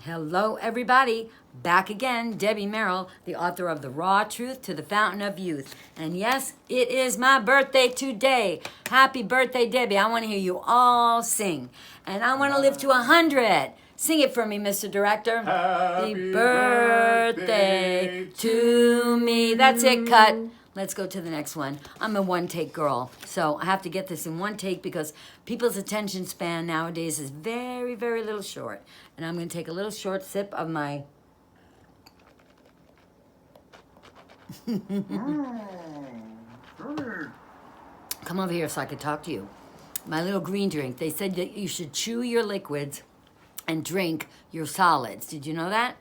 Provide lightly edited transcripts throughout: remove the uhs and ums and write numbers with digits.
Hello, everybody. Back again, Debbie Merrill, the author of The Raw Truth to the Fountain of Youth. And yes, it is my birthday today. Happy birthday, Debbie. I want to hear you all sing. And I want to live to 100. Sing it for me, Mr. Director. Happy birthday to me. That's it, cut. Let's go to the next one. I'm a one-take girl, so I have to get this in one take because people's attention span nowadays is very, very little short. And I'm going to take a little short sip of my... Come over here so I can talk to you. My little green drink. They said that you should chew your liquids and drink your solids. Did you know that?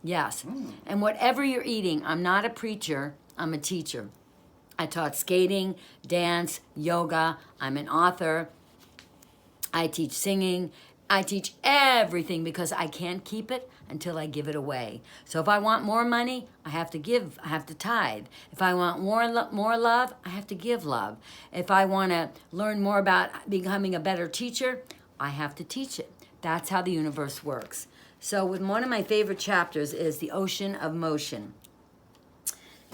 Yes. And whatever you're eating, I'm not a preacher, I'm a teacher. I taught skating, dance, yoga. I'm an author. I teach singing. I teach everything because I can't keep it until I give it away. So if I want more money, I have to give, I have to tithe. If I want more love, I have to give love. If I want to learn more about becoming a better teacher, I have to teach it. That's how the universe works. So one of my favorite chapters is the ocean of motion.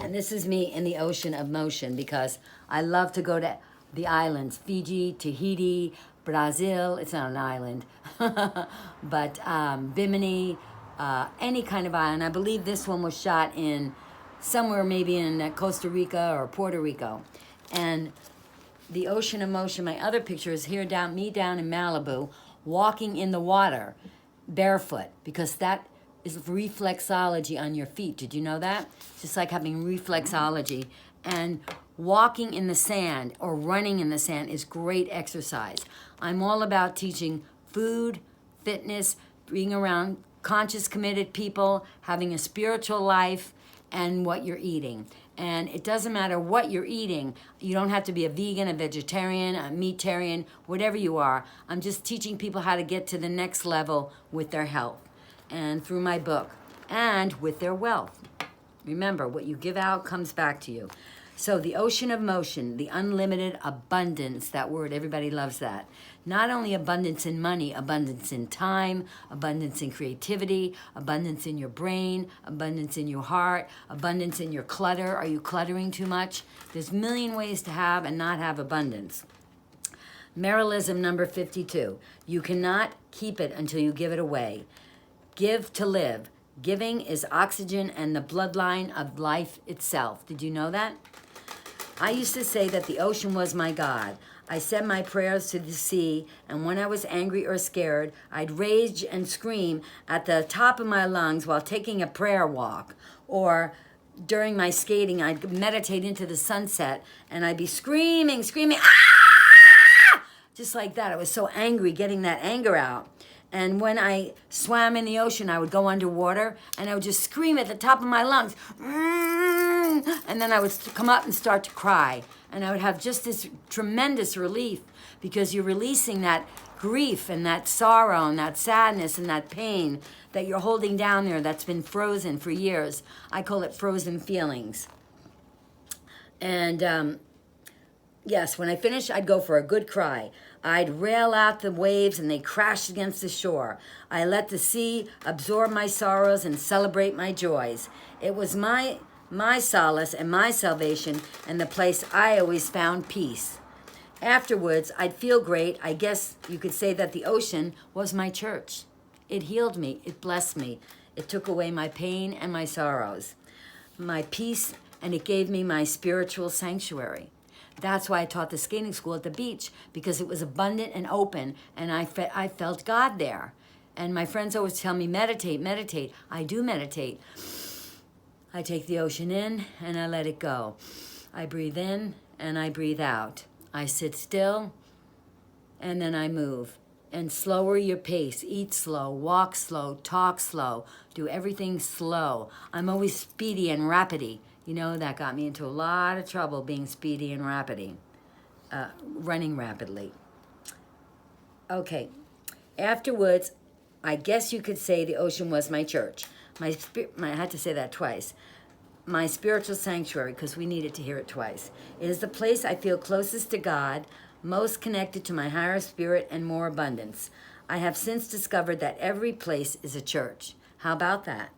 And this is me in the ocean of motion because I love to go to the islands, Fiji, Tahiti, Brazil. It's not an island, but Bimini, any kind of island. I believe this one was shot in somewhere maybe in Costa Rica or Puerto Rico. And the ocean of motion, my other picture is here me down in Malibu, walking in the water, barefoot, because that is reflexology on your feet. Did you know that? Just like having reflexology. And walking in the sand or running in the sand is great exercise. I'm all about teaching food, fitness, being around conscious, committed people, having a spiritual life, and what you're eating. And it doesn't matter what you're eating. You don't have to be a vegan, a vegetarian, a meatarian, whatever you are. I'm just teaching people how to get to the next level with their health and through my book and with their wealth. Remember, what you give out comes back to you. So the ocean of motion, the unlimited abundance, that word, everybody loves that. Not only abundance in money, abundance in time, abundance in creativity, abundance in your brain, abundance in your heart, abundance in your clutter. Are you cluttering too much? There's a million ways to have and not have abundance. Merrillism number 52. You cannot keep it until you give it away. Give to live. Giving is oxygen and the bloodline of life itself. Did you know that? I used to say that the ocean was my God. I said my prayers to the sea, and when I was angry or scared, I'd rage and scream at the top of my lungs while taking a prayer walk. Or during my skating, I'd meditate into the sunset, and I'd be screaming, ah! Just like that. I was so angry, getting that anger out. And when I swam in the ocean, I would go underwater, and I would just scream at the top of my lungs. And then I would come up and start to cry. And I would have just this tremendous relief because you're releasing that grief and that sorrow and that sadness and that pain that you're holding down there that's been frozen for years. I call it frozen feelings. And yes, when I finished, I'd go for a good cry. I'd rail out the waves and they crashed against the shore. I let the sea absorb my sorrows and celebrate my joys. It was my solace and my salvation and the place I always found peace. Afterwards, I'd feel great. I guess you could say that the ocean was my church. It healed me. It blessed me. It took away my pain and my sorrows, my peace, and it gave me my spiritual sanctuary. That's why I taught the skating school at the beach, because it was abundant and open, and I felt God there. And my friends always tell me, meditate, meditate. I do meditate. I take the ocean in, and I let it go. I breathe in, and I breathe out. I sit still, and then I move. And slower your pace. Eat slow, walk slow, talk slow. Do everything slow. I'm always speedy and rapidy. You know, that got me into a lot of trouble, being speedy and rapidy, running rapidly. Okay, afterwards, I guess you could say the ocean was my church. I had to say that twice. My spiritual sanctuary, because we needed to hear it twice. It is the place I feel closest to God, most connected to my higher spirit and more abundance. I have since discovered that every place is a church. How about that?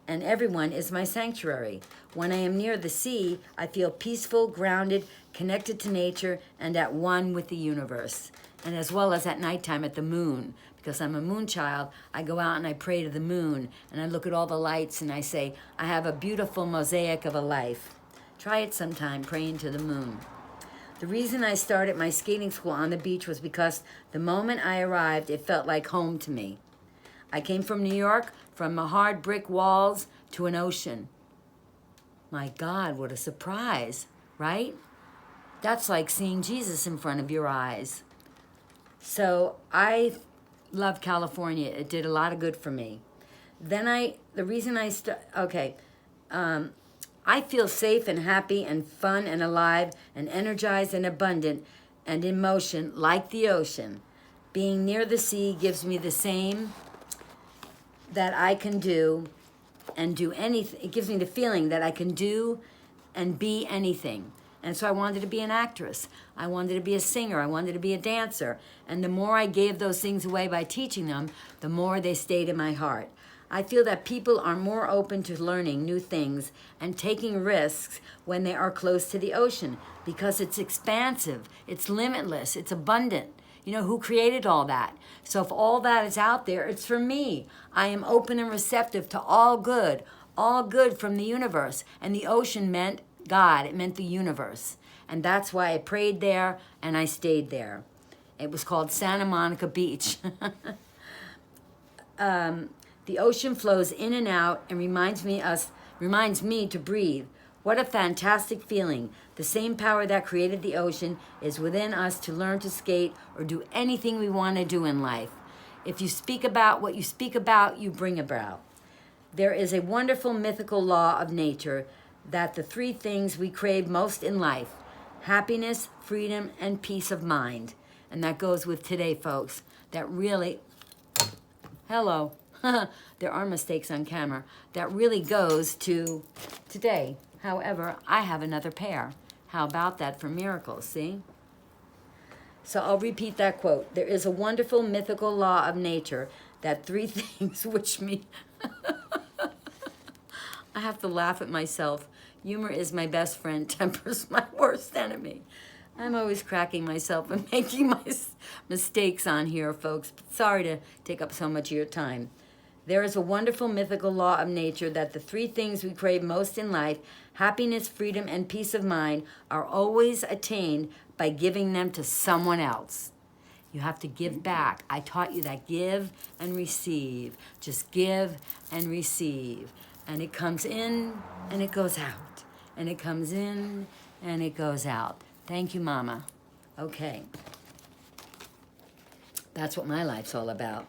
And everyone is my sanctuary. When I am near the sea, I feel peaceful, grounded, connected to nature, and at one with the universe. And as well as at nighttime at the moon, because I'm a moon child, I go out and I pray to the moon, and I look at all the lights and I say, I have a beautiful mosaic of a life. Try it sometime, praying to the moon. The reason I started my skating school on the beach was because the moment I arrived, it felt like home to me. I came from New York, from the hard brick walls to an ocean. My God, what a surprise, right? That's like seeing Jesus in front of your eyes. So I love California. It did a lot of good for me. Then I feel safe and happy and fun and alive and energized and abundant and in motion like the ocean. Being near the sea gives me the same that I can do and do anything. It gives me the feeling that I can do and be anything. And so I wanted to be an actress. I wanted to be a singer. I wanted to be a dancer. And the more I gave those things away by teaching them, the more they stayed in my heart. I feel that people are more open to learning new things and taking risks when they are close to the ocean because it's expansive, it's limitless, it's abundant. You know, who created all that? So if all that is out there, it's for me. I am open and receptive to all good from the universe. And the ocean meant God, it meant the universe. And that's why I prayed there and I stayed there. It was called Santa Monica Beach. The ocean flows in and out and reminds me to breathe. What a fantastic feeling. The same power that created the ocean is within us to learn to skate or do anything we want to do in life. If you speak about what you speak about, you bring about. There is a wonderful mythical law of nature that the three things we crave most in life, happiness, freedom, and peace of mind. And that goes with today, folks. That really, hello, there are mistakes on camera. That really goes to today. However, I have another pair. How about that for miracles, see? So I'll repeat that quote. There is a wonderful mythical law of nature that three things which me... I have to laugh at myself. Humor is my best friend. Temper's my worst enemy. I'm always cracking myself and making my mistakes on here, folks. Sorry to take up so much of your time. There is a wonderful mythical law of nature that the three things we crave most in life, happiness, freedom, and peace of mind, are always attained by giving them to someone else. You have to give back. I taught you that. Give and receive. Just give and receive. And it comes in and it goes out. And it comes in and it goes out. Thank you, Mama. Okay. That's what my life's all about.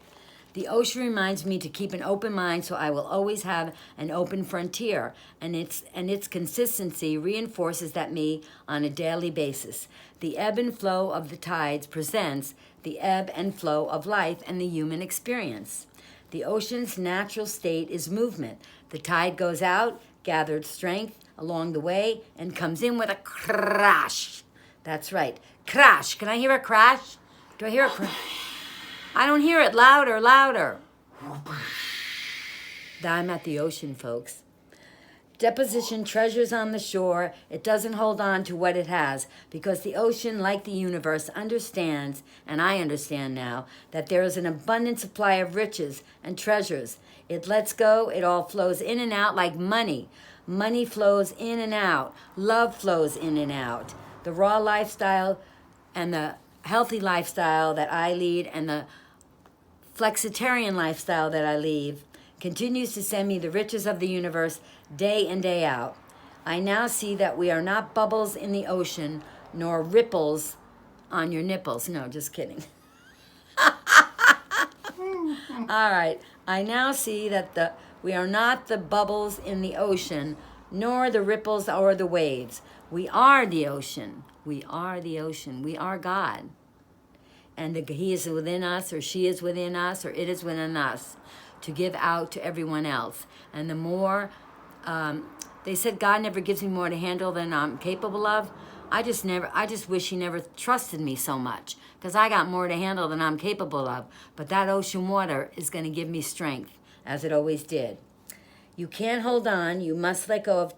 The ocean reminds me to keep an open mind so I will always have an open frontier, and its consistency reinforces that me on a daily basis. The ebb and flow of the tides presents the ebb and flow of life and the human experience. The ocean's natural state is movement. The tide goes out, gathered strength along the way, and comes in with a crash. That's right. Crash. Can I hear a crash? Do I hear a crash? I don't hear it. Louder, louder. I'm at the ocean, folks. Deposition treasures on the shore. It doesn't hold on to what it has because the ocean, like the universe, understands, and I understand now, that there is an abundant supply of riches and treasures. It lets go. It all flows in and out like money. Money flows in and out. Love flows in and out. The raw lifestyle and the healthy lifestyle that I lead and the flexitarian lifestyle that I lead continues to send me the riches of the universe day in, day out. I now see that we are not bubbles in the ocean, nor ripples on your nipples. No, just kidding. All right. I now see that we are not the bubbles in the ocean, nor the ripples or the waves. We are the ocean. We are the ocean. We are God. And He is within us, or she is within us, or it is within us to give out to everyone else. And the more, they said God never gives me more to handle than I'm capable of. I just wish he never trusted me so much, because I got more to handle than I'm capable of. But that ocean water is going to give me strength, as it always did. You can't hold on. You must let go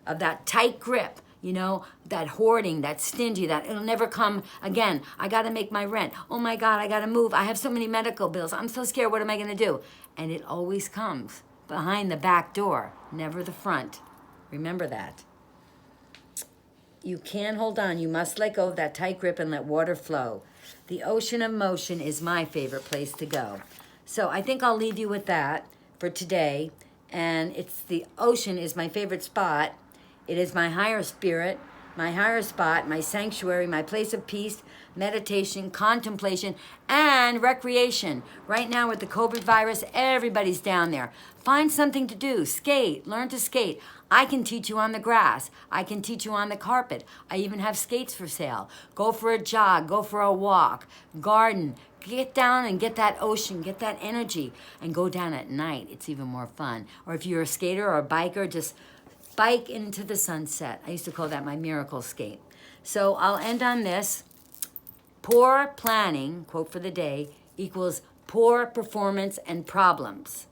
of that tight grip, you know, that hoarding, that stingy, that it'll never come again. I got to make my rent. Oh my God, I got to move. I have so many medical bills. I'm so scared. What am I going to do? And it always comes behind the back door, never the front. Remember that. You can't hold on. You must let go of that tight grip and let water flow. The ocean of motion is my favorite place to go. So I think I'll leave you with that for today. And it's the ocean is my favorite spot. It is my higher spirit, my higher spot, my sanctuary, my place of peace, meditation, contemplation, and recreation. Right now with the COVID virus, everybody's down there. Find something to do. Skate. Learn to skate. I can teach you on the grass. I can teach you on the carpet. I even have skates for sale. Go for a jog. Go for a walk. Garden. Get down and get that ocean. Get that energy. And go down at night. It's even more fun. Or if you're a skater or a biker, just bike into the sunset. I used to call that my miracle skate. So I'll end on this. Poor planning, quote for the day, equals poor performance and problems.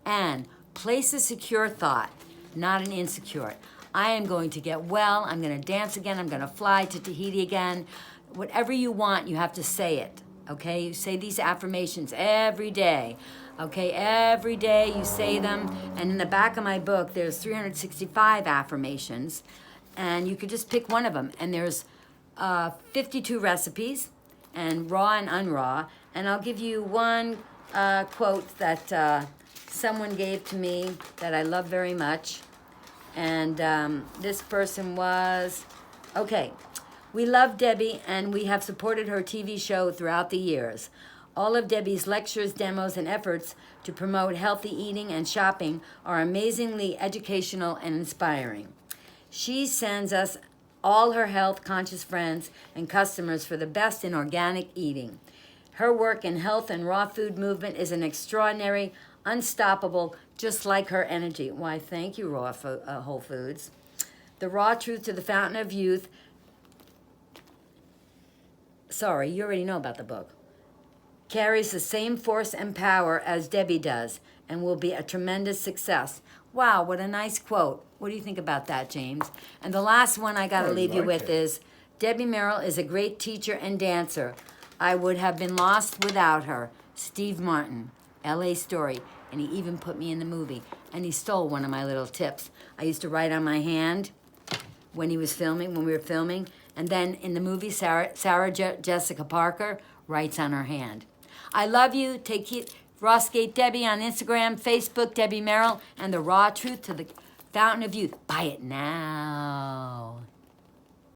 And place a secure thought, not an insecure. I am going to get well. I'm going to dance again. I'm going to fly to Tahiti again. Whatever you want, you have to say it. Okay? You say these affirmations every day. Okay? Every day you say them. And in the back of my book, there's 365 affirmations. And you could just pick one of them. And there's 52 recipes, and raw and unraw. And I'll give you one quote that someone gave to me that I love very much. And this person was, okay, we love Debbie and we have supported her TV show throughout the years. All of Debbie's lectures, demos, and efforts to promote healthy eating and shopping are amazingly educational and inspiring. She sends us all her health-conscious friends and customers for the best in organic eating. Her work in health and raw food movement is an extraordinary, unstoppable, just like her energy. Why, thank you, Whole Foods. The raw truth to the fountain of youth. Sorry, you already know about the book. Carries the same force and power as Debbie does and will be a tremendous success. Wow, what a nice quote. What do you think about that, James? And the last one I got to leave you with is, Debbie Merrill is a great teacher and dancer. I would have been lost without her. Steve Martin, L.A. Story. And he even put me in the movie. And he stole one of my little tips. I used to write on my hand when we were filming. And then in the movie, Sarah Jessica Parker writes on her hand. I love you. Take it. Rawskate Debbie on Instagram, Facebook, Debbie Merrill, and the raw truth to the fountain of youth. Buy it now.